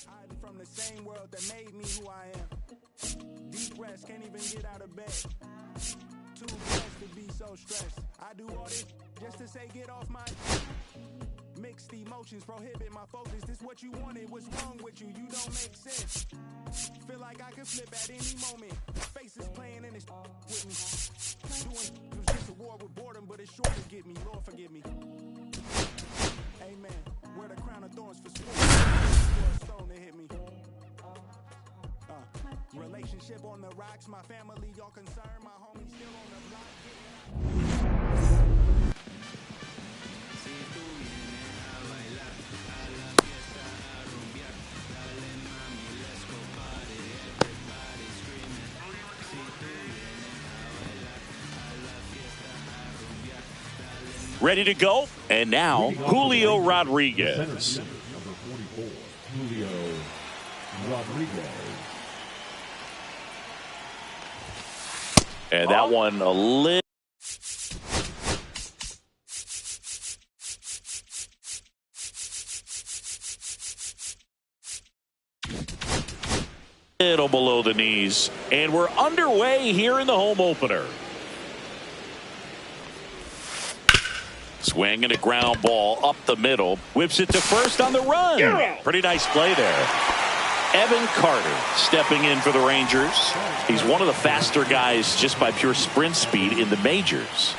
Hiding from the same world that made me who I am. Deep rest, can't even get out of bed. Too blessed to be so stressed. I do all this just to say get off my... Mixed emotions prohibit my focus. This what you wanted, what's wrong with you? You don't make sense. Feel like I can flip at any moment. Faces playing in this with me. Doing it was just a war with boredom, but it's sure to get me. Lord forgive me. Amen. Wear the crown of thorns for sport. A stone to hit me. Relationship on the rocks. My family all concerned. My homies still on the block. Ready to go, and now Julio Rodriguez. Number 44, Julio Rodriguez. And that one a little below the knees, and we're underway here in the home opener. Swinging a ground ball up the middle. Whips it to first on the run. Pretty nice play there. Evan Carter stepping in for the Rangers. He's one of the faster guys just by pure sprint speed in the majors.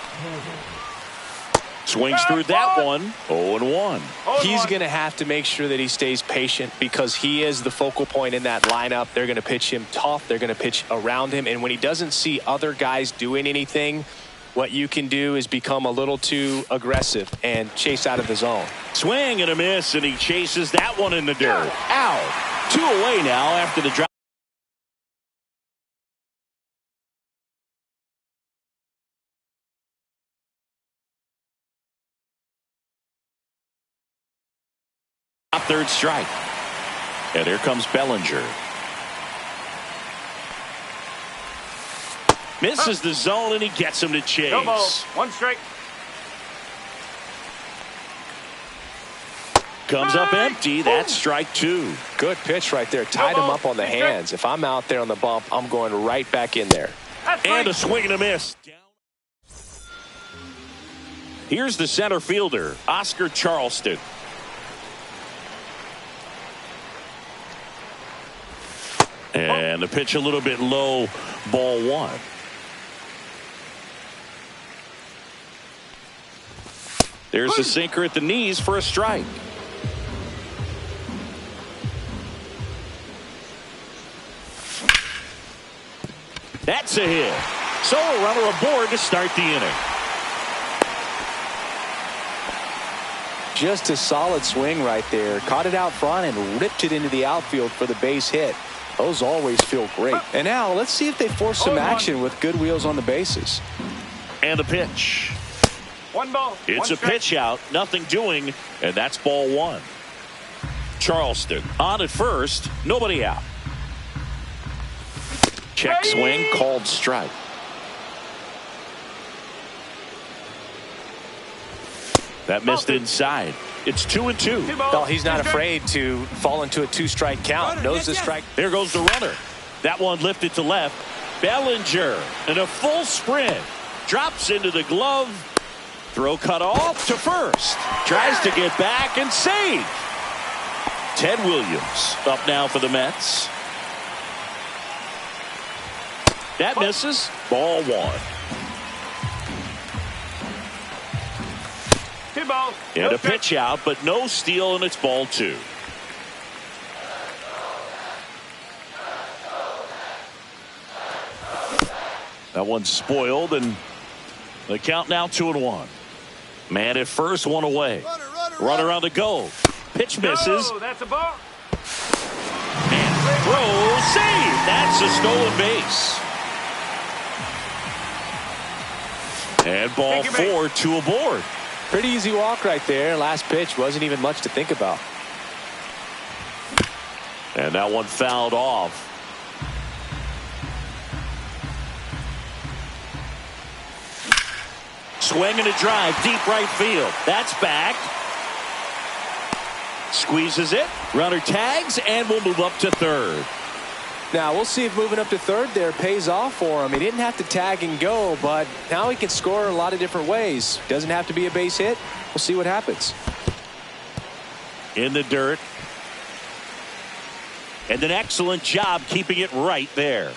Swings through that one. 0-1. He's going to have to make sure that he stays patient because he is the focal point in that lineup. They're going to pitch him tough. They're going to pitch around him. And when he doesn't see other guys doing anything, what you can do is become a little too aggressive and chase out of the zone. Swing and a miss, and he chases that one in the dirt. Out. 2 away now after the drop. Third strike. And here comes Bellinger. Misses the zone, and he gets him to chase. No ball. 1 strike. Comes up empty. That's strike 2. Good pitch right there. Tied him up on the hands. If I'm out there on the bump, I'm going right back in there. And a swing and a miss. Here's the center fielder, Oscar Charleston. And the pitch a little bit low, ball 1. There's a sinker at the knees for a strike. That's a hit. So a runner aboard to start the inning. Just a solid swing right there. Caught it out front and ripped it into the outfield for the base hit. Those always feel great. And now let's see if they force some action with good wheels on the bases. And a pitch. 1 ball. It's a pitch out, nothing doing, and that's ball 1. Charleston on at first, nobody out. Check swing, called strike. That missed inside. It's 2-2. Well, he's not afraid to fall into a 2-strike count. Knows the strike. There goes the runner. That one lifted to left. Bellinger in a full sprint. Drops into the glove. Throw cut off to first. Tries to get back and save. Ted Williams up now for the Mets. That misses. Ball 1. 2 balls. And a pitch out, but no steal, and it's ball 2. That one's spoiled, and the count now 2-1. Man at first, 1 away. Runner on the go. Pitch misses. Oh, that's a ball. And throw, save. That's a stolen base. And ball 4, 2 aboard. Pretty easy walk right there. Last pitch wasn't even much to think about. And that one fouled off. Swing and a drive, deep right field. That's back. Squeezes it. Runner tags, and we'll move up to third. Now, we'll see if moving up to third there pays off for him. He didn't have to tag and go, but now he can score a lot of different ways. Doesn't have to be a base hit. We'll see what happens. In the dirt. And an excellent job keeping it right there.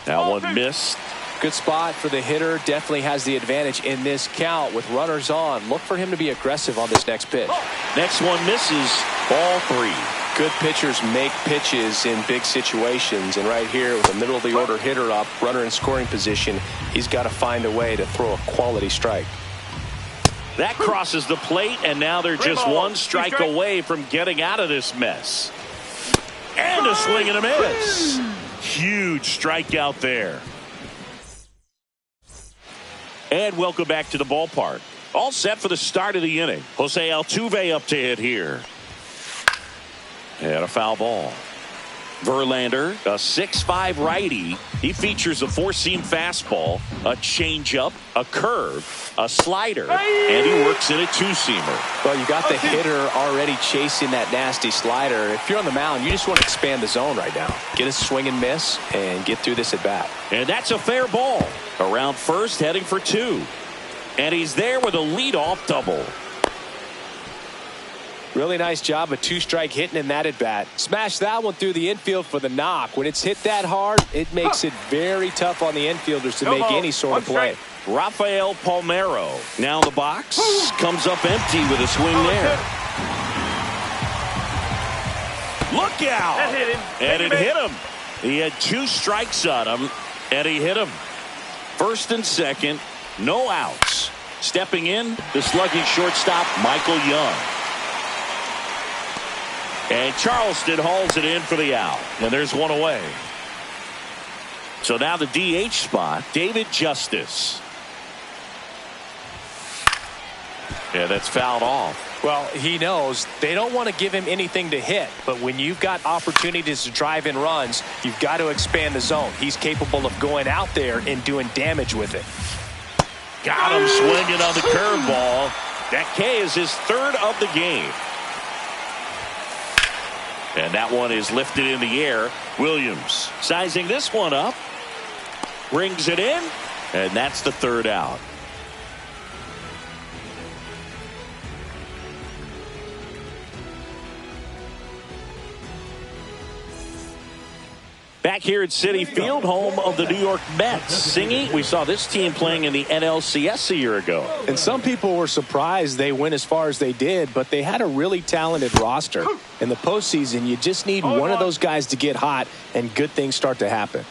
That one missed. Good spot for the hitter. Definitely has the advantage in this count with runners on. Look for him to be aggressive on this next pitch. Next one misses. Ball 3. Good pitchers make pitches in big situations. And right here with the middle of the order hitter up, runner in scoring position, he's got to find a way to throw a quality strike. That crosses the plate, and now they're just one strike away from getting out of this mess. And a swing and a miss. Huge strikeout there. And welcome back to the ballpark. All set for the start of the inning. Jose Altuve up to hit here. And a foul ball. Verlander, a 6'5" righty. He features a four-seam fastball, a changeup, a curve, a slider, and he works in a two-seamer. Well, you got the hitter already chasing that nasty slider. If you're on the mound, you just want to expand the zone right now. Get a swing and miss and get through this at bat. And that's a fair ball. Around first, heading for 2. And he's there with a leadoff double. Really nice job of two-strike hitting in that at bat. Smash that one through the infield for the knock. When it's hit that hard, it makes it very tough on the infielders to make any sort of play. Rafael Palmeiro now in the box. Comes up empty with a swing there. Look out! That hit him. And it hit him. He had 2 strikes on him, and he hit him. First and second, no outs. Stepping in, the slugging shortstop, Michael Young. And Charleston hauls it in for the out. And there's one away. So now the DH spot, David Justice. Yeah, that's fouled off. Well, he knows they don't want to give him anything to hit. But when you've got opportunities to drive in runs, you've got to expand the zone. He's capable of going out there and doing damage with it. Got him swinging on the curveball. That K is his 3rd of the game. And that one is lifted in the air. Williams sizing this one up. Brings it in. And that's the 3rd out. Back here at Citi Field, home of the New York Mets. Singy, we saw this team playing in the NLCS a year ago. And some people were surprised they went as far as they did, but they had a really talented roster. In the postseason, you just need one of those guys to get hot, and good things start to happen.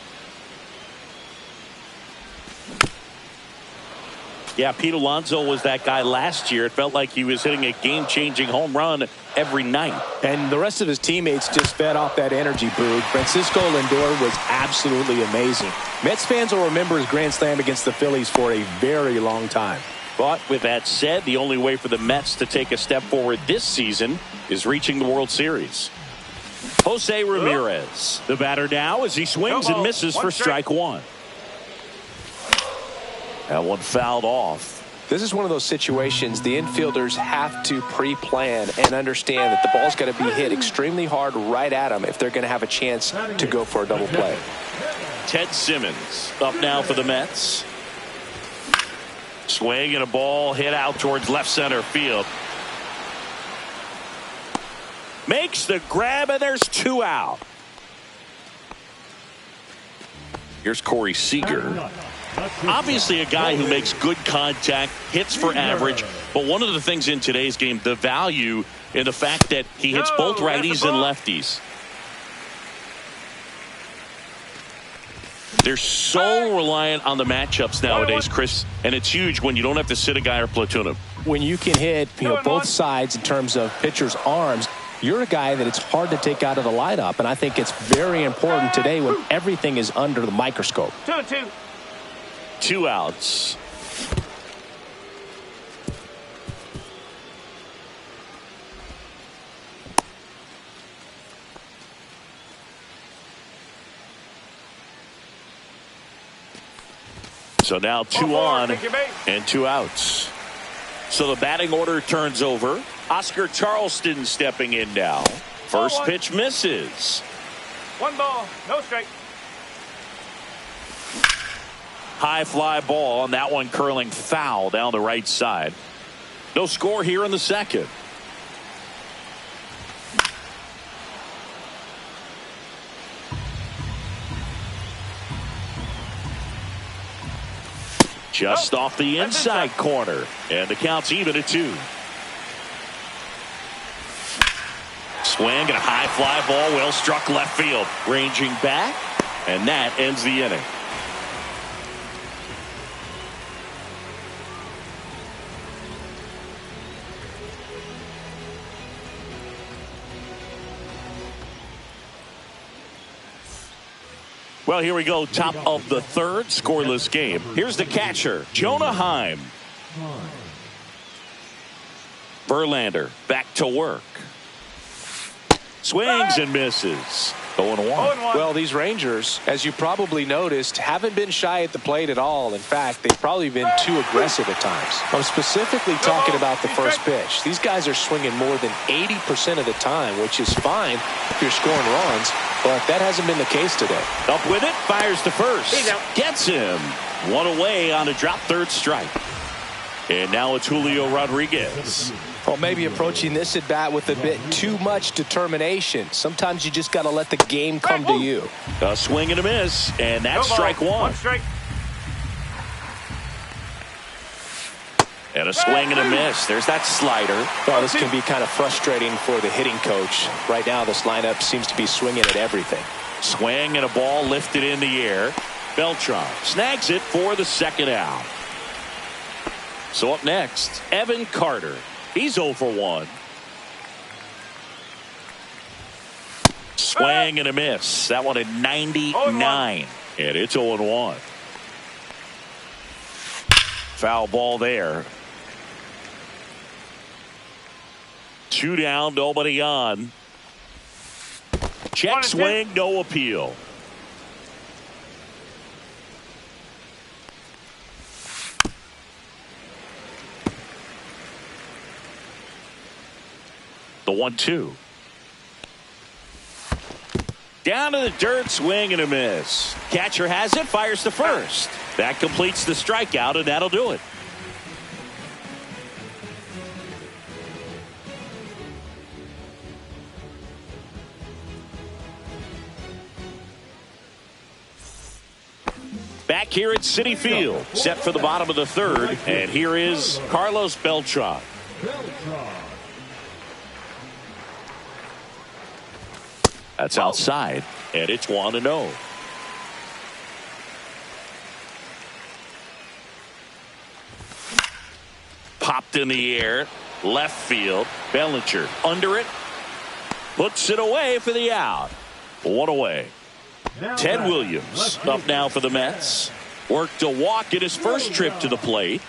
Yeah, Pete Alonso was that guy last year. It felt like he was hitting a game-changing home run every night. And the rest of his teammates just fed off that energy, Boog. Francisco Lindor was absolutely amazing. Mets fans will remember his grand slam against the Phillies for a very long time. But with that said, the only way for the Mets to take a step forward this season is reaching the World Series. Jose Ramirez, the batter now as he swings and misses for strike 1. That one fouled off. This is one of those situations the infielders have to pre-plan and understand that the ball's got to be hit extremely hard right at them if they're going to have a chance to go for a double play. Ted Simmons up now for the Mets. Swing and a ball hit out towards left center field. Makes the grab, and there's 2 out. Here's Corey Seager. Obviously a guy who makes good contact, hits for average, but one of the things in today's game, the value in the fact that he hits both righties and lefties. They're so reliant on the matchups nowadays, Chris, and it's huge when you don't have to sit a guy or platoon him. When you can hit both sides in terms of pitchers' arms, you're a guy that it's hard to take out of the lineup, and I think it's very important today when everything is under the microscope. 2-2. 2 outs. So now 2 on and 2 outs. So the batting order turns over. Oscar Charleston stepping in now. First pitch misses. 1 ball, no strike. High fly ball, and that one curling foul down the right side. No score here in the second. Just off the inside corner, and the count's even at 2. Swing and a high fly ball, well struck left field, ranging back, and that ends the inning. Well, here we go. Top of the third, scoreless game. Here's the catcher, Jonah Heim. Verlander back to work. Swings and misses. 0-1. Well, these Rangers, as you probably noticed, haven't been shy at the plate at all. In fact, they've probably been too aggressive at times. I'm specifically talking about the first pitch. These guys are swinging more than 80% of the time, which is fine if you're scoring runs, but that hasn't been the case today. Up with it, fires to first. Gets him. 1 away on a drop third strike. And now it's Julio Rodriguez. Well, maybe approaching this at bat with a bit too much determination. Sometimes you just got to let the game come to you. A swing and a miss, and that's strike 1. 1 strike. And a swing and a miss. There's that slider. Well, this can be kind of frustrating for the hitting coach. Right now, this lineup seems to be swinging at everything. Swing and a ball lifted in the air. Beltran snags it for the second out. So up next, Evan Carter. He's 0 for 1. Swing and a miss. That one at 99. And it's 0-1. Foul ball there. 2 down, nobody on. Check swing, no appeal. The 1-2. Down to the dirt, swing and a miss. Catcher has it, fires to first. That completes the strikeout, and that'll do it. Back here at Citi Field, set for the bottom of the third, and here is Carlos Beltran. That's outside, and it's 1-0. Popped in the air, left field. Bellinger under it, puts it away for the out. 1 away. Ted Williams up now for the Mets. Worked a walk in his first trip to the plate.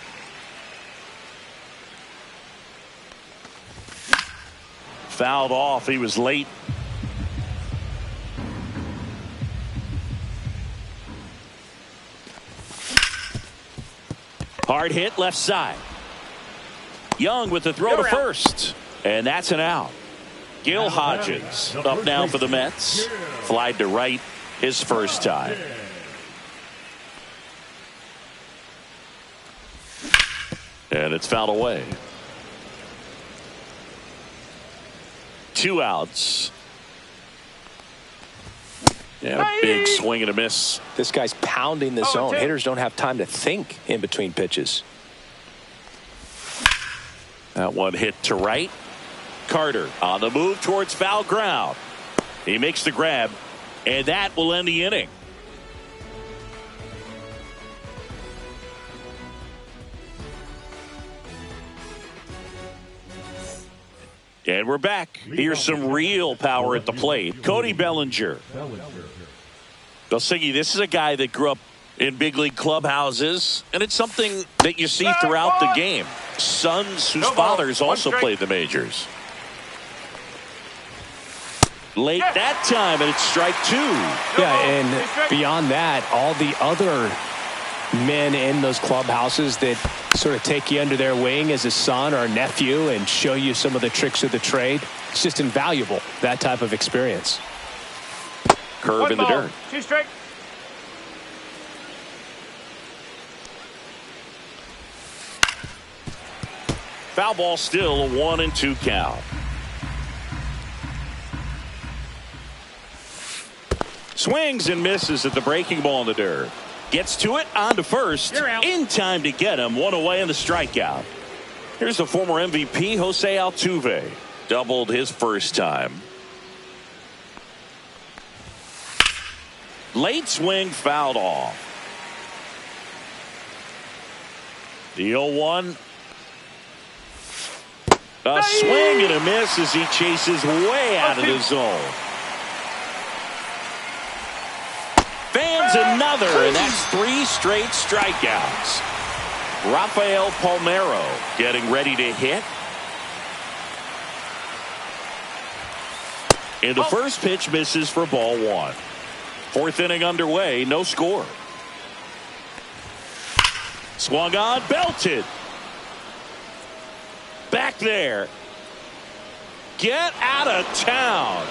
Fouled off. He was late. Hard hit left side. Young with the throw to first. And that's an out. Gil Hodges up now for the Mets. Flied to right his first time. And it's fouled away. 2 outs. And a big swing and a miss. This guy's pounding the zone. Hitters don't have time to think in between pitches. That one hit to right. Carter on the move towards foul ground. He makes the grab, and that will end the inning. And we're back. Here's some real power at the plate. Cody Bellinger. Belsingi, this is a guy that grew up in big league clubhouses, and it's something that you see throughout the game. Sons whose fathers also played the majors. Late that time, and it's strike 2. Yeah, and beyond that, all the other men in those clubhouses that sort of take you under their wing as a son or a nephew and show you some of the tricks of the trade. It's just invaluable, that type of experience. Curve in the dirt. 2 strike. Foul ball, still a 1-2 count. Swings and misses at the breaking ball in the dirt. Gets to it, on to first. In time to get him. One away in the strikeout. Here's the former MVP, Jose Altuve. Doubled his first time. Late swing, fouled off. The 0-1. A swing and a miss as he chases way out of the zone. Fans another, and that's 3 straight strikeouts. Rafael Palmeiro getting ready to hit. And the first pitch misses for ball 1. 4th inning underway, no score. Swung on, belted. Back there. Get out of town.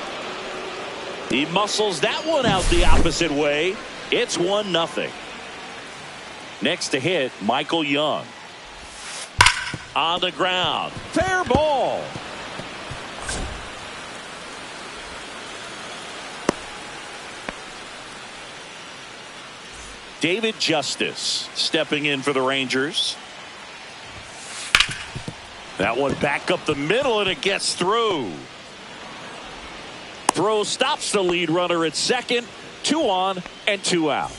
He muscles that one out the opposite way. It's 1-0. Next to hit, Michael Young. On the ground. Fair ball. David Justice stepping in for the Rangers. That one back up the middle, and it gets through. Throw stops the lead runner at second. 2 on and 2 out.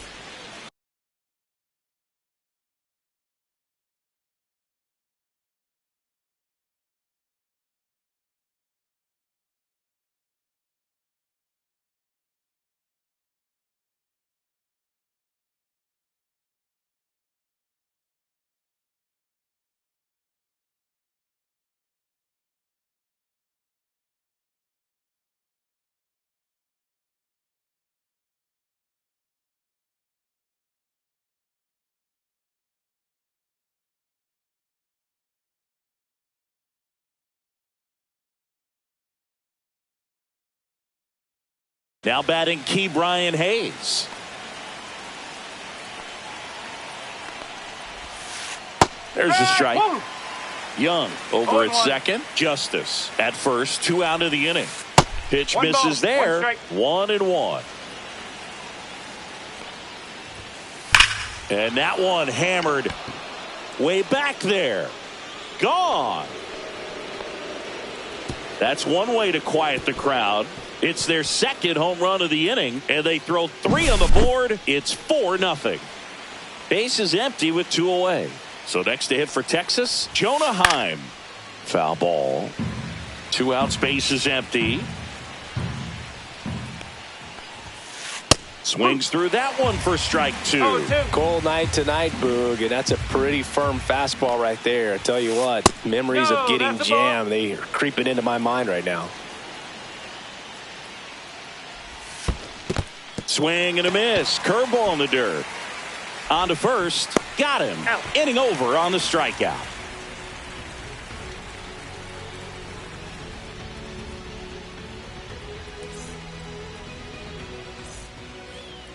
Now batting Key Brian Hayes. There's a strike. Young over at second. Justice at first. 2 out of the inning. Pitch misses there. 1-1. And that one hammered way back there. Gone. That's one way to quiet the crowd. It's their second home run of the inning, and they throw 3 on the board. It's 4-0. Base is empty with 2 away. So next to hit for Texas, Jonah Heim. Foul ball. 2 outs, base is empty. Swings through that one for strike 2. Cold night tonight, Boog, and that's a pretty firm fastball right there. I tell you what, memories of getting jammed, they are creeping into my mind right now. Swing and a miss. Curveball in the dirt. On to first. Got him. Inning over on the strikeout.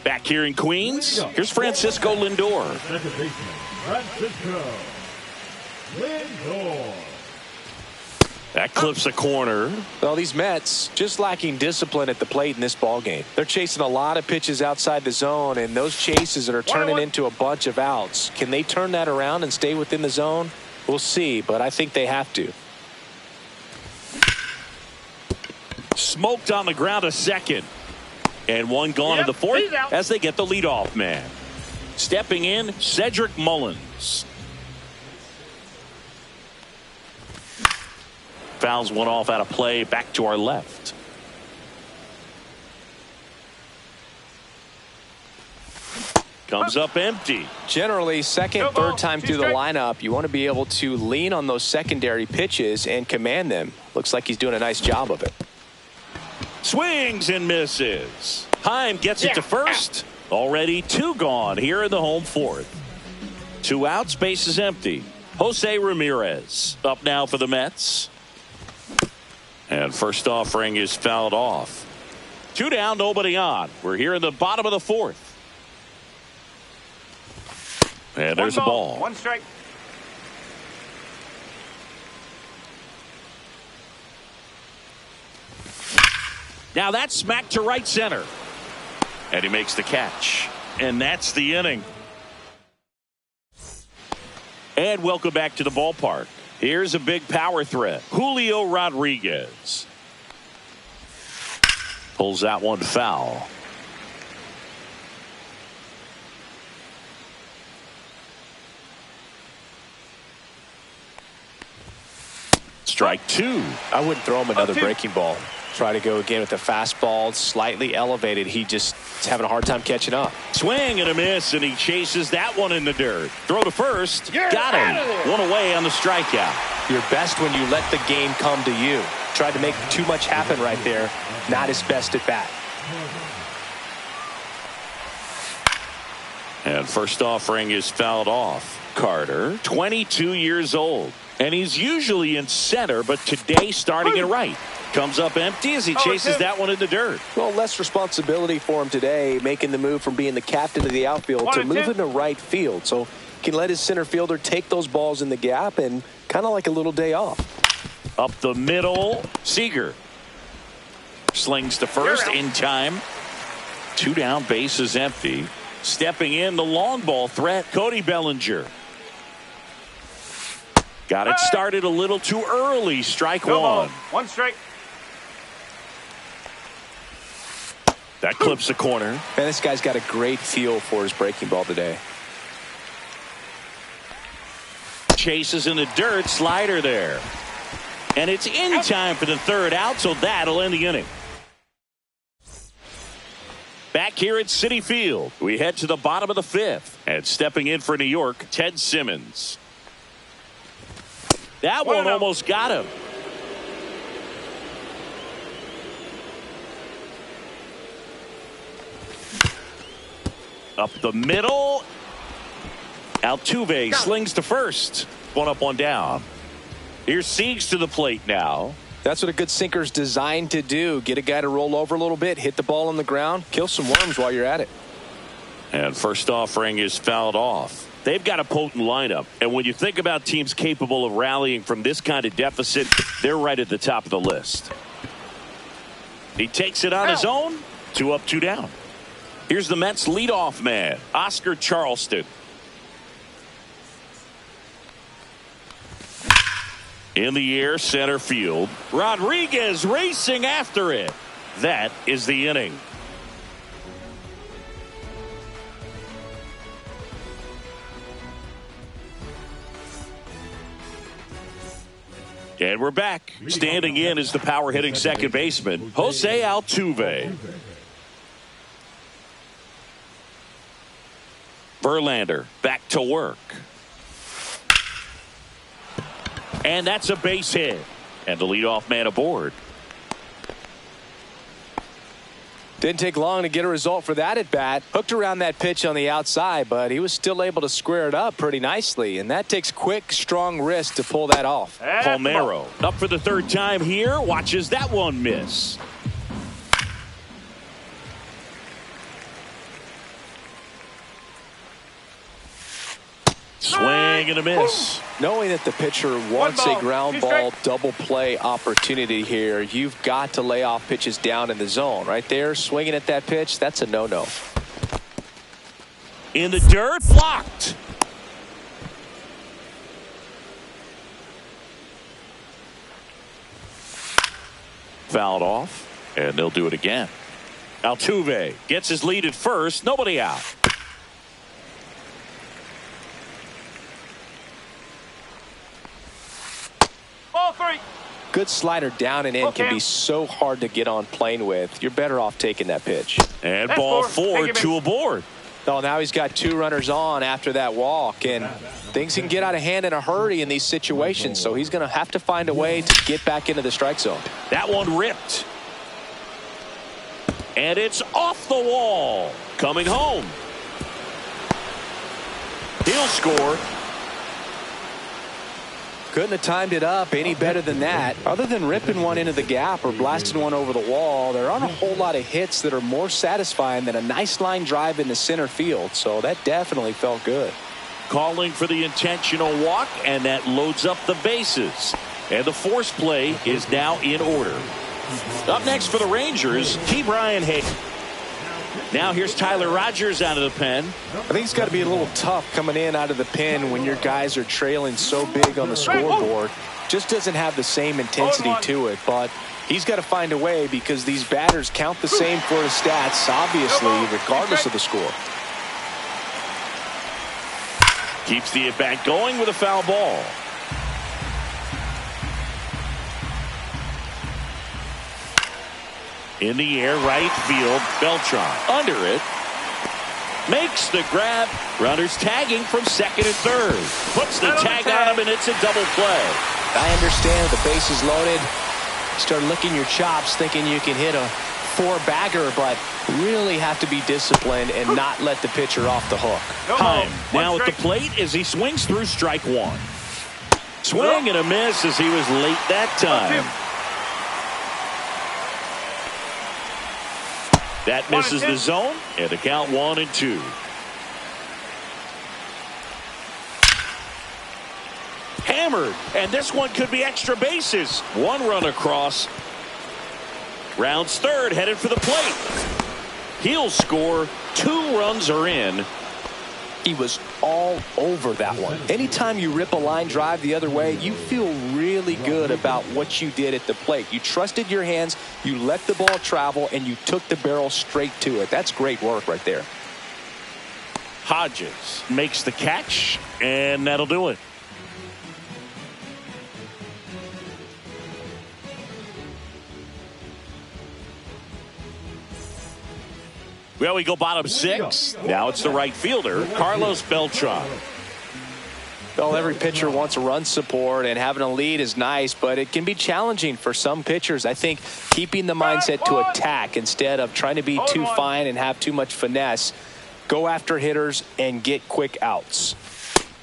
Back here in Queens, here's Francisco Lindor. Second baseman, Francisco Lindor. That clips a corner. Well, these Mets just lacking discipline at the plate in this ball game. They're chasing a lot of pitches outside the zone, and those chases are turning into a bunch of outs. Can they turn that around and stay within the zone? We'll see, but I think they have to. Smoked on the ground a second. And one gone in the 4th as they get the leadoff man. Stepping in, Cedric Mullins. Fouls one off out of play, back to our left. Comes up empty. Generally, second, third time through the lineup, you want to be able to lean on those secondary pitches and command them. Looks like he's doing a nice job of it. Swings and misses. Heim gets it to first. Already 2 gone here in the home 4th. 2 outs, base is empty. Jose Ramirez up now for the Mets. And first offering is fouled off. 2 down, nobody on. We're here in the bottom of the 4th. And there's a ball. 1 strike. Now that's smacked to right center. And he makes the catch. And that's the inning. And welcome back to the ballpark. Here's a big power threat. Julio Rodriguez. Pulls that one foul. Strike 2. I wouldn't throw him another breaking ball. Try to go again with the fastball, slightly elevated. He just is having a hard time catching up. Swing and a miss, and he chases that one in the dirt. Throw to first. Got him. 1 away on the strikeout. You're best when you let the game come to you. Tried to make too much happen right there. Not his best at bat. And first offering is fouled off. Carter, 22 years old. And he's usually in center, but today starting in right. Comes up empty as he chases that one in the dirt. Well, less responsibility for him today, making the move from being the captain of the outfield to moving to right field. So can let his center fielder take those balls in the gap and kind of like a little day off. Up the middle, Seager. Slings to first in time. 2 down, base is empty. Stepping in, the long ball threat, Cody Bellinger. Got it started a little too early. Strike 1. 1 strike. That clips the corner. And this guy's got a great feel for his breaking ball today. Chases in the dirt, slider there. And it's in time for the 3rd out, so that'll end the inning. Back here at Citi Field, we head to the bottom of the 5th. And stepping in for New York, Ted Simmons. That one almost got him. Up the middle. Altuve slings to first. 1 up, 1 down. Here's Siegs to the plate now. That's what a good sinker's designed to do. Get a guy to roll over a little bit, hit the ball on the ground, kill some worms while you're at it. And first offering is fouled off. They've got a potent lineup. And when you think about teams capable of rallying from this kind of deficit, they're right at the top of the list. He takes it on his own. 2 up, 2 down. Here's the Mets leadoff man, Oscar Charleston. In the air, center field. Rodriguez racing after it. That is the inning. And we're back. Standing in is the power hitting second baseman, Jose Altuve. Verlander back to work. And that's a base hit. And the leadoff man aboard. Didn't take long to get a result for that at bat. Hooked around that pitch on the outside, but he was still able to square it up pretty nicely. And that takes quick, strong wrist to pull that off. Palmeiro up for the 3rd time here. Watches that one miss. Swing and a miss. Knowing that the pitcher wants a ground ball double play opportunity here, you've got to lay off pitches down in the zone. Right there, swinging at that pitch, that's a no-no. In the dirt, blocked. Fouled off, and they'll do it again. Altuve gets his lead at first, nobody out. Good slider down and in can be so hard to get on plane with. You're better off taking that pitch. And ball 4, 2 aboard. Oh, now he's got 2 runners on after that walk, and things can get out of hand in a hurry in these situations, so he's going to have to find a way to get back into the strike zone. That one ripped. And it's off the wall. Coming home. He'll score. Couldn't have timed it up any better than that. Other than ripping one into the gap or blasting one over the wall, there aren't a whole lot of hits that are more satisfying than a nice line drive in the center field. So that definitely felt good. Calling for the intentional walk, and that loads up the bases. And the force play is now in order. Up next for the Rangers, T. Brian Hay. Now here's Tyler Rogers out of the pen. I think it's got to be a little tough coming in out of the pen when your guys are trailing so big on the scoreboard. Just doesn't have the same intensity to it, but he's got to find a way because these batters count the same for his stats, obviously, regardless of the score. Keeps the at-bat going with a foul ball. In the air, right field, Beltran under it. Makes the grab. Runners tagging from second and third. Puts the tag on him, and it's a double play. I understand the base is loaded. Start licking your chops thinking you can hit a four-bagger, but really have to be disciplined and not let the pitcher off the hook. Time now at the plate as he swings through strike one. Swing and a miss as he was late that time. That misses the zone, and the count 1-2. Hammered, and this one could be extra bases. One run across. Rounds third, headed for the plate. He'll score. 2 runs are in. He was all over that one. Anytime you rip a line drive the other way, you feel really good about what you did at the plate. You trusted your hands, you let the ball travel, and you took the barrel straight to it. That's great work right there. Hodges makes the catch, and that'll do it. Well, we go bottom 6. Now it's the right fielder, Carlos Beltran. Well, every pitcher wants a run support, and having a lead is nice, but it can be challenging for some pitchers. I think keeping the mindset to attack instead of trying to be too fine and have too much finesse. Go after hitters and get quick outs.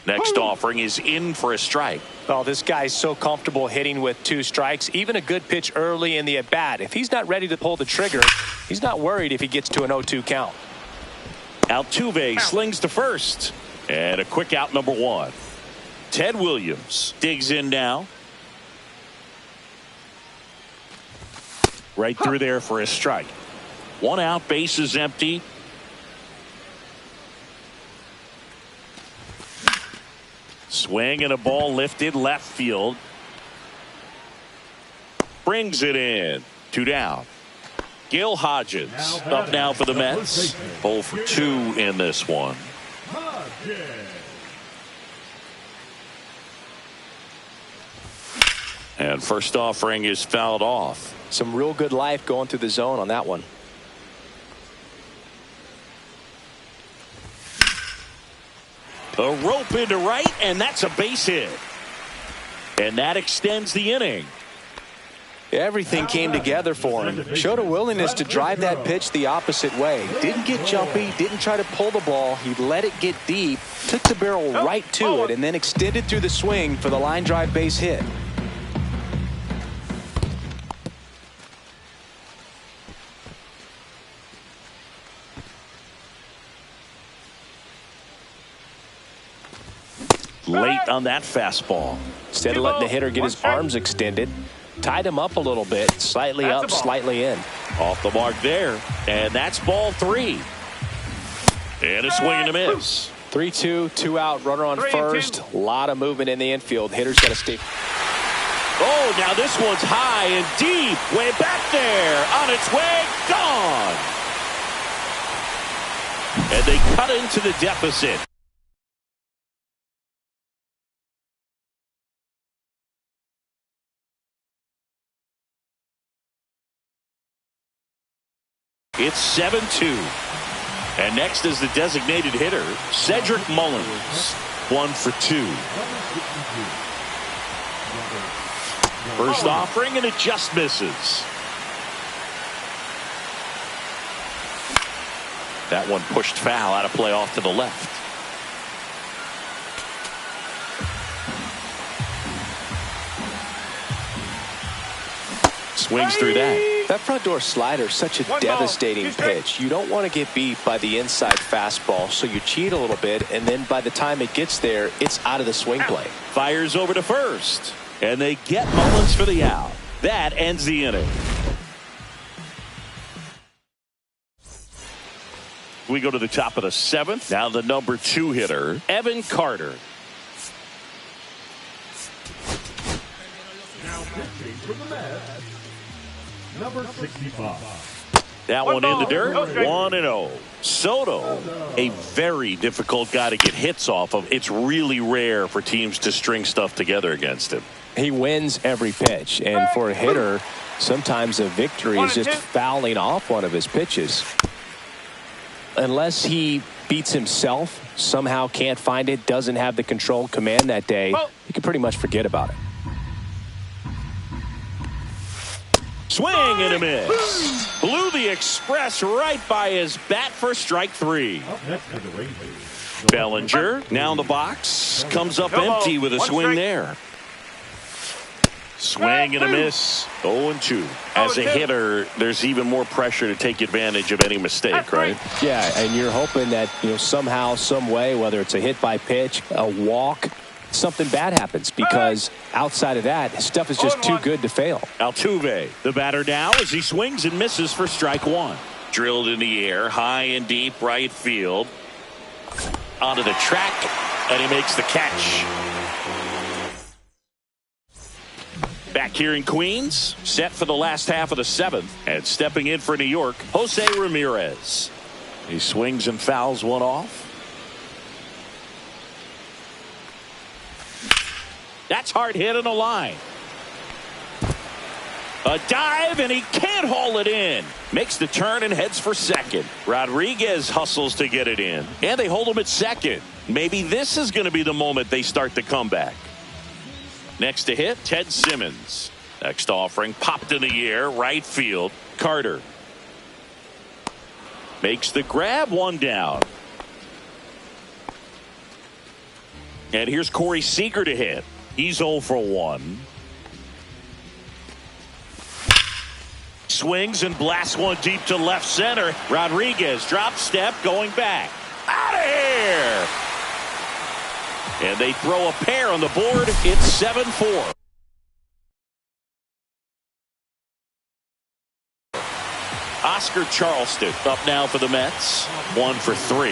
Next offering is in for a strike. Well, this guy's so comfortable hitting with 2 strikes. Even a good pitch early in the at-bat. If he's not ready to pull the trigger, he's not worried if he gets to an 0-2 count. Altuve slings to first. And a quick out, number 1. Ted Williams digs in now. Right through there for a strike. 1 out, base is empty. Swing and a ball lifted left field. Brings it in. 2 down. Gil Hodges up now for the Mets. 0 for 2 in this one. And first offering is fouled off. Some real good life going through the zone on that one. A rope into right, and that's a base hit. And that extends the inning. Everything came together for him. Showed a willingness to drive that pitch the opposite way. Didn't get jumpy, didn't try to pull the ball. He let it get deep, took the barrel right to it, and then extended through the swing for the line drive base hit. Late on that fastball. Instead of letting the hitter get his arms extended, tied him up a little bit, slightly up, slightly in. Off the mark there, and that's ball 3. And a swing and a miss. 3-2, 2 out, runner on first. A lot of movement in the infield. Hitter's got to stay. Oh, now this one's high and deep, way back there, on its way, gone. And they cut into the deficit. It's 7-2. And next is the designated hitter, Cedric Mullins. 1 for 2. First offering, and it just misses. That one pushed foul, out of play off to the left. swings through that. That front door slider is such a devastating pitch. You don't want to get beat by the inside fastball, so you cheat a little bit, and then by the time it gets there, it's out of the swing plane. Fires over to first, and they get Mullins for the out. That ends the inning. We go to the top of the 7th. Now the number 2 hitter, Evan Carter. Now pitching from the Mets, number 65. That one in the dirt, 1-0. Soto, a very difficult guy to get hits off of. It's really rare for teams to string stuff together against him. He wins every pitch, and for a hitter, sometimes a victory is just fouling off one of his pitches. Unless he beats himself, somehow can't find it, doesn't have the control command that day, you can pretty much forget about it. Swing and a miss. Blew the express right by his bat for strike 3. Up next for the Rangers. Bellinger now in the box. Comes up empty with a swing there. Swing and a miss. 0-2. As a hitter, there's even more pressure to take advantage of any mistake, right? Yeah, and you're hoping that, somehow, some way, whether it's a hit by pitch, a walk, something bad happens, because outside of that, stuff is just too good to fail. Altuve, the batter now, as he swings and misses for strike 1. Drilled in the air, high and deep right field. Onto the track, and he makes the catch. Back here in Queens, set for the last half of the 7th, and stepping in for New York, Jose Ramirez. He swings and fouls one off. That's hard hit on the line. A dive, and he can't haul it in. Makes the turn and heads for second. Rodriguez hustles to get it in, and they hold him at second. Maybe this is going to be the moment they start the comeback. Next to hit, Ted Simmons. Next offering, popped in the air, right field. Carter makes the grab, one down. And here's Corey Seager to hit. He's 0 for 1. Swings and blasts one deep to left center. Rodriguez drop step, going back. Out of here! And they throw a pair on the board. It's 7-4. Oscar Charleston up now for the Mets. 1 for 3.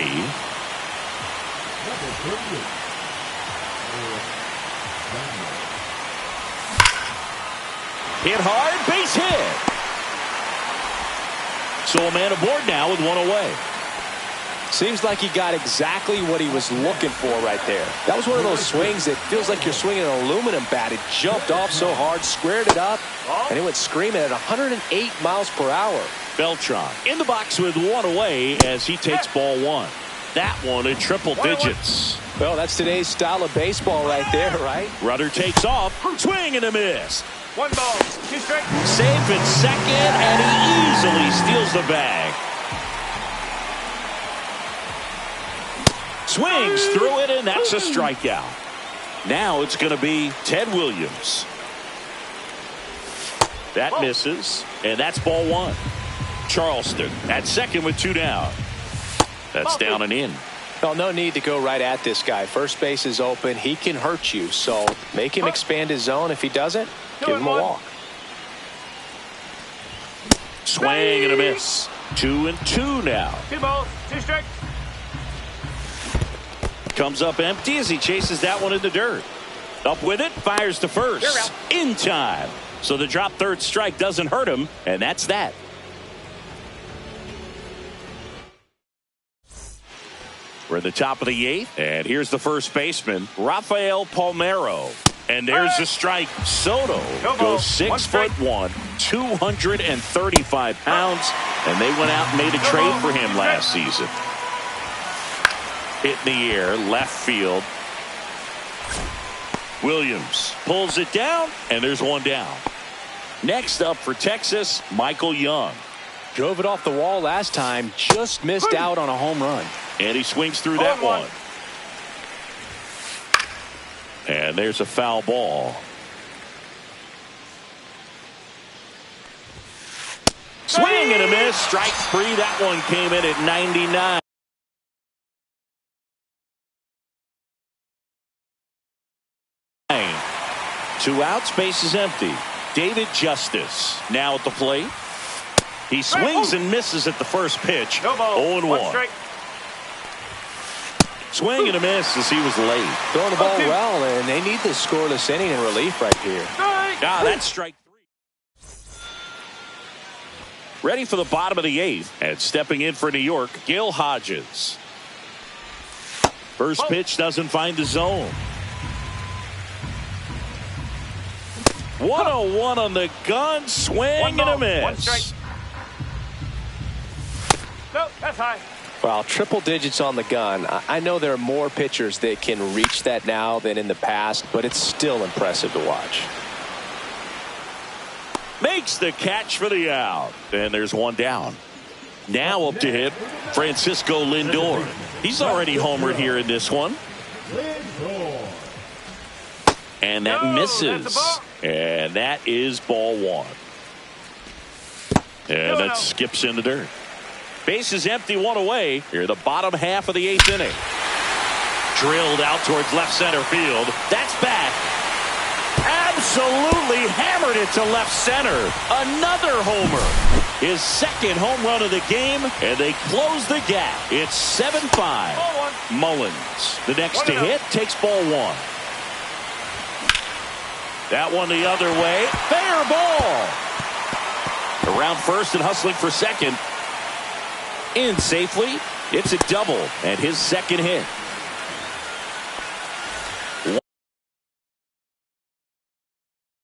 Hit hard, base hit. So a man aboard now with 1 away. Seems like he got exactly what he was looking for right there. That was one of those swings that feels like you're swinging an aluminum bat. It jumped off so hard, squared it up, and it went screaming at 108 miles per hour. Beltran in the box with 1 away as he takes ball 1. That one in triple digits. Well, that's today's style of baseball right there, right? Rudder takes off, swing and a miss. 1 ball, 2 strikes. Safe at second, and he easily steals the bag. Swings through it, and that's a strikeout. Now it's going to be Ted Williams. That misses, and that's ball 1. Charleston at second with 2 down. That's down and in. Well, no need to go right at this guy. First base is open. He can hurt you, so make him expand his zone. If he doesn't, give him a walk. Swing and a miss. 2-2 now. 2 balls, 2 strikes. Comes up empty as he chases that one in the dirt. Up with it, fires to first. In time. So the drop third strike doesn't hurt him, and that's that. We're at the top of the 8th, and here's the first baseman, Rafael Palmeiro. And there's the strike. Soto goes 6'1", 235 pounds, and they went out and made a trade for him last season. Hit in the air, left field. Williams pulls it down, and there's 1 down. Next up for Texas, Michael Young. Drove it off the wall last time, just missed out on a home run. And he swings through that one. And there's a foul ball. Swing and a miss. Strike 3. That one came in at 99. Two outs, base is empty. David Justice now at the plate. He swings and misses at the first pitch. 0-1. Swing and a miss as he was late. Throwing the ball well, and they need this scoreless inning in relief right here. That's strike 3. Ready for the bottom of the 8th. And stepping in for New York, Gil Hodges. First pitch doesn't find the zone. 1-0-1 on the gun. Swing and a miss. One strike. No, that's high. Well, triple digits on the gun. I know there are more pitchers that can reach that now than in the past, but it's still impressive to watch. Makes the catch for the out. And there's one down. Now up to hit Francisco Lindor. He's already homered here in this one. And that misses. And that is ball 1. And that skips in the dirt. Base is empty, 1 away. Here, the bottom half of the 8th inning. Drilled out towards left center field. That's back. Absolutely hammered it to left center. Another homer. His second home run of the game, and they close the gap. It's 7-5. Mullins, the next to hit, takes ball 1. That one the other way. Fair ball. Around first and hustling for second. In safely. It's a double and his second hit.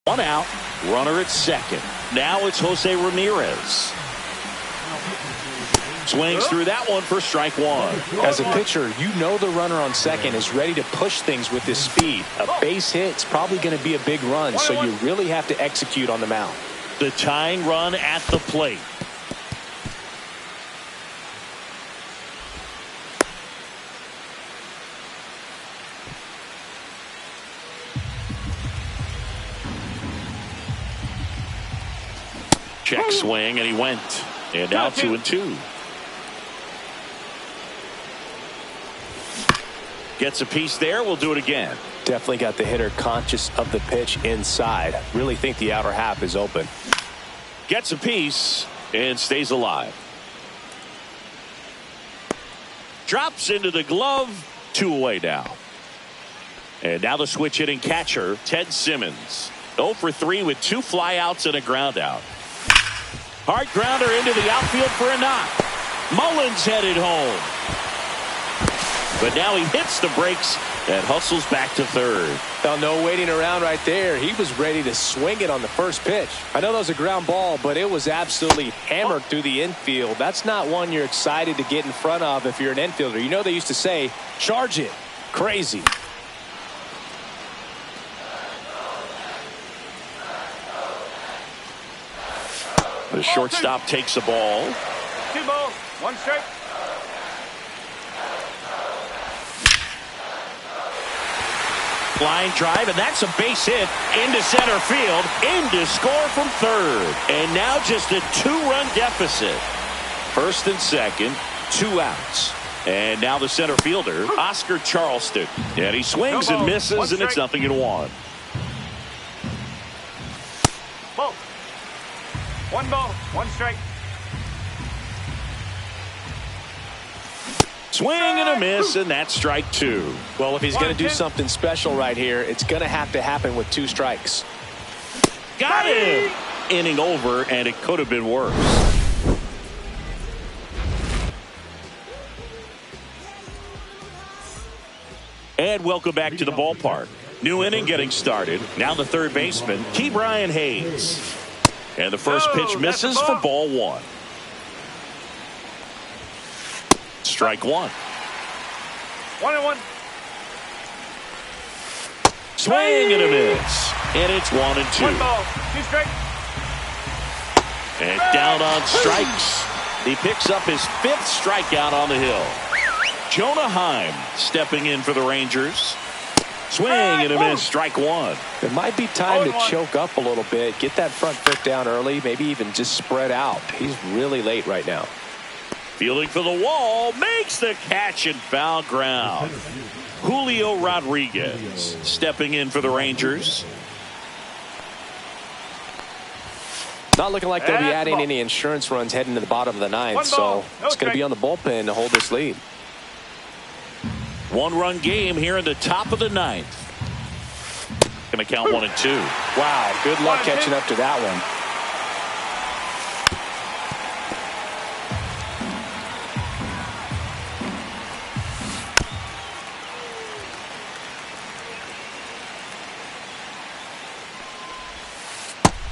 One out. Runner at second. Now it's Jose Ramirez. Swings through that one for strike 1. As a pitcher, you know the runner on second is ready to push things with his speed. A base hit's probably going to be a big run, so you really have to execute on the mound. The tying run at the plate. Check swing, and he went. And now 2-2. Gets a piece there. We'll do it again. Definitely got the hitter conscious of the pitch inside. Really think the outer half is open. Gets a piece and stays alive. Drops into the glove. 2 away now. And now the switch hitting catcher, Ted Simmons. 0 for 3 with 2 flyouts and a ground out. Hard grounder into the outfield for a knock. Mullins headed home. But now he hits the brakes and hustles back to third. Now, no waiting around right there. He was ready to swing it on the first pitch. I know that was a ground ball, but it was absolutely hammered through the infield. That's not one you're excited to get in front of if you're an infielder. You know they used to say, charge it. Crazy. The shortstop takes the ball. 2 balls, 1 strike. Line drive, and that's a base hit into center field, into score from third. And now just a 2-run deficit. First and second, 2 outs. And now the center fielder, Oscar Charleston. And he swings and misses, and it's 0-1. Ball. 1 ball, 1 strike. Swing and a miss, and that's strike 2. Well, if he's going to do something special right here, it's going to have to happen with 2 strikes. Got him! Inning over, and it could have been worse. And welcome back to the ballpark. New inning getting started. Now the third baseman, Ke'Bryan Hayes. And the first pitch misses for ball 1. Strike 1. 1-1. Swing and a miss. And it's 1-2. 1 ball, 2 strike. And down on strikes. He picks up his 5th strikeout on the hill. Jonah Heim stepping in for the Rangers. Swing and a miss, strike one. It might be time to 0-1. choke up a little bit, get that front foot down early, maybe even just spread out. He's really late right now. Fielding for the wall, makes the catch and foul ground. Julio Rodriguez stepping in for the Rangers. Not looking like they'll be adding any insurance runs heading to the bottom of the ninth, so it's going to be on the bullpen to hold this lead. One-run game here in the top of the ninth. Going to count 1 and 2. Wow, good luck catching up to that one.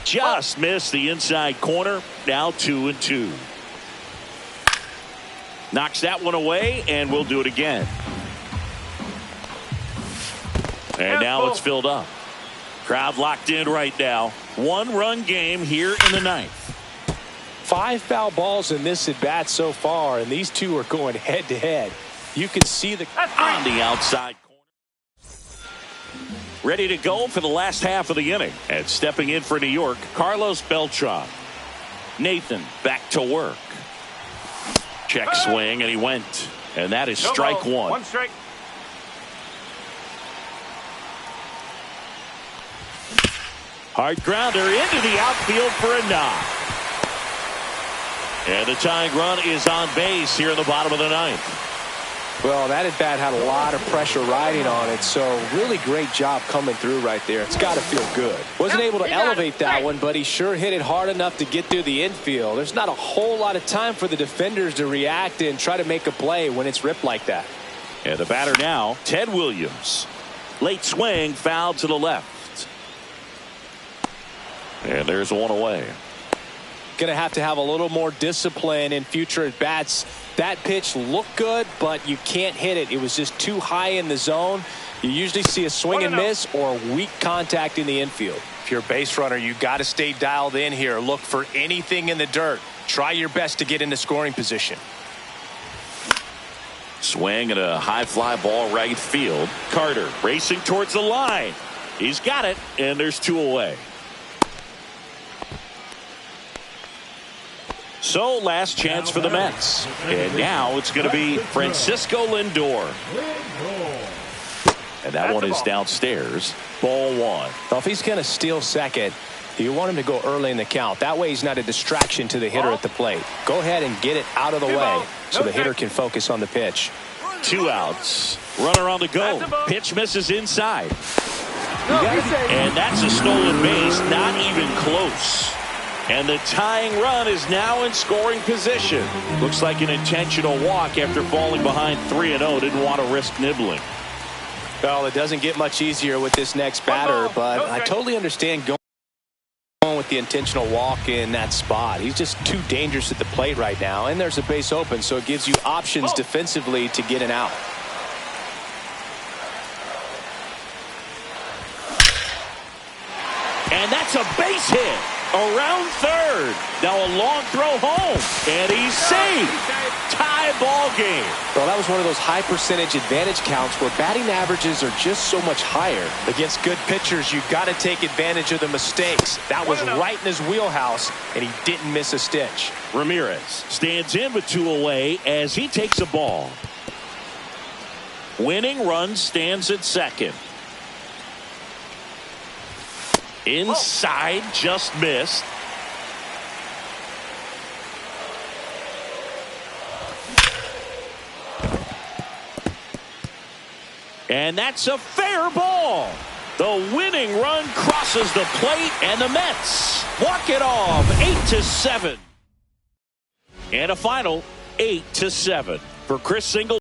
Just missed the inside corner. Now 2 and 2. Knocks that one away, and we'll do it again. And now it's filled up. Crowd locked in right now. One-run game here in the ninth. 5 foul balls in this at bat so far, and these two are going head-to-head. You can see the On the outside corner. Ready to go for the last half of the inning. And stepping in for New York, Carlos Beltran. Nathan back to work. Check swing, and he went. And that is strike one. 1 strike. Hard grounder into the outfield for a knock. And the tying run is on base here in the bottom of the ninth. Well, that at bat had a lot of pressure riding on it, so really great job coming through right there. It's got to feel good. Wasn't able to elevate that one, but he sure hit it hard enough to get through the infield. There's not a whole lot of time for the defenders to react and try to make a play when it's ripped like that. And the batter now, Ted Williams. Late swing, foul to the left. And there's one away. Going to have a little more discipline in future at bats. That pitch looked good, but you can't hit it. It was just too high in the zone. You usually see a swing and miss or weak contact in the infield. If you're a base runner, you got to stay dialed in here. Look for anything in the dirt. Try your best to get into scoring position. Swing and a high fly ball right field. Carter racing towards the line. He's got it, and there's 2 away. So last chance for the Mets. And now it's going to be Francisco Lindor. And that one is downstairs. Ball 1. Well, if he's going to steal second, you want him to go early in the count. That way he's not a distraction to the hitter at the plate. Go ahead and get it out of the way so the hitter can focus on the pitch. 2 outs. Runner on the go. Pitch misses inside. And that's a stolen base. Not even close. And the tying run is now in scoring position. Looks like an intentional walk after falling behind 3-0. Didn't want to risk nibbling. Well, it doesn't get much easier with this next batter, but I totally understand going with the intentional walk in that spot. He's just too dangerous at the plate right now, and there's a base open, so it gives you options defensively to get an out. And that's a base hit. Around third. Now a long throw home. And he's safe. Tie ball game. Well, that was one of those high percentage advantage counts where batting averages are just so much higher. Against good pitchers, you've got to take advantage of the mistakes. That was right in his wheelhouse, and he didn't miss a stitch. Ramirez stands in with 2 away as he takes a ball. Winning run stands at second. Inside, just missed. And that's a fair ball. The winning run crosses the plate, and the Mets walk it off 8-7. And a final 8-7 for Chris Singleton.